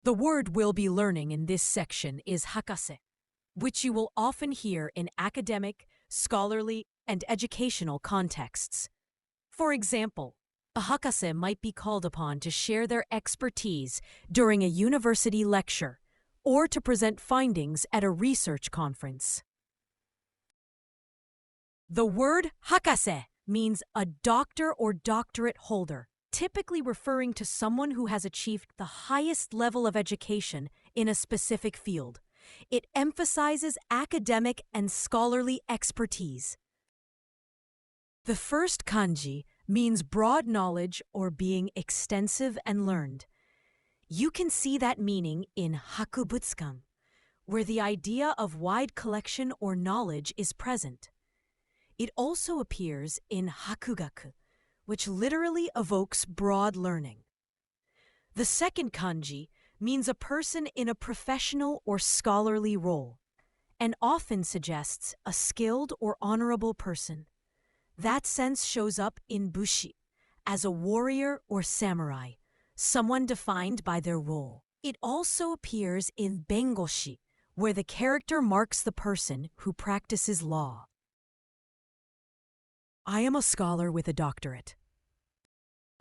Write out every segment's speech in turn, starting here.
The word we'll be learning in this section is hakase, which you will often hear in academic, scholarly, and educational contexts. For example, a hakase might be called upon to share their expertise during a university lecture or to present findings at a research conference. The word hakase means a doctor or doctorate holder, typically referring to someone who has achieved the highest level of education in a specific field. It emphasizes academic and scholarly expertise. The first kanji means broad knowledge or being extensive and learned. You can see that meaning in hakubutsukan, where the idea of wide collection or knowledge is present. It also appears in hakugaku, which literally evokes broad learning. The second kanji means a person in a professional or scholarly role, and often suggests a skilled or honorable person. That sense shows up in bushi, as a warrior or samurai, someone defined by their role. It also appears in bengoshi, where the character marks the person who practices law. I am a scholar with a doctorate.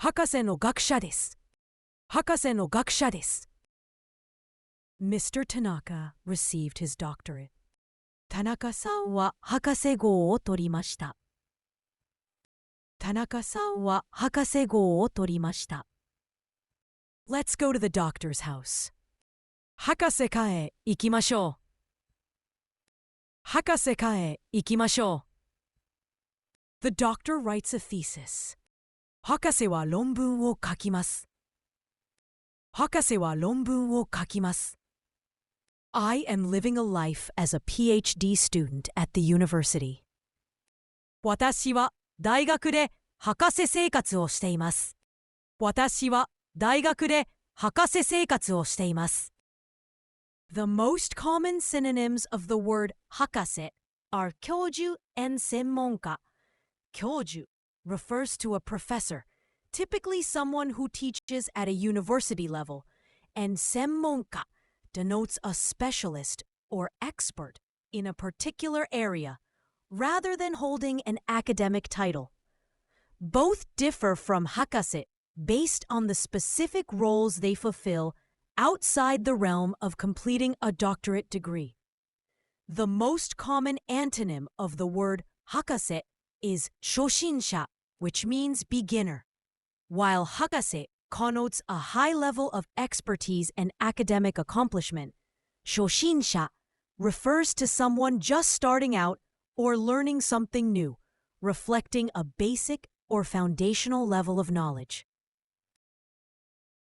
Hakase no gakusha desu. Hakase no gakusha desu. Mr. Tanaka received his doctorate. Tanaka-san wa hakase go o torimashita. Tanaka-san wa hakase go o torimashita. Let's go to the doctor's house. Hakase kae ikimashou. Hakase kae ikimashou. The doctor writes a thesis. Hakase wa lonbun wo kakimasu. Hakase wa lonbun wo kakimasu. I am living a life as a PhD student at the university. 私は大学で博士生活をしています。私は大学で博士生活をしています。The most common synonyms of the word hakase are 教授 and 専門家. 教授 refers to a professor, typically someone who teaches at a university level, and 専門家 denotes a specialist or expert in a particular area, rather than holding an academic title. Both differ from hakase based on the specific roles they fulfill outside the realm of completing a doctorate degree. The most common antonym of the word hakase is shoshinsha, which means beginner, while hakase connotes a high level of expertise and academic accomplishment. Shoshinsha refers to someone just starting out or learning something new, reflecting a basic or foundational level of knowledge.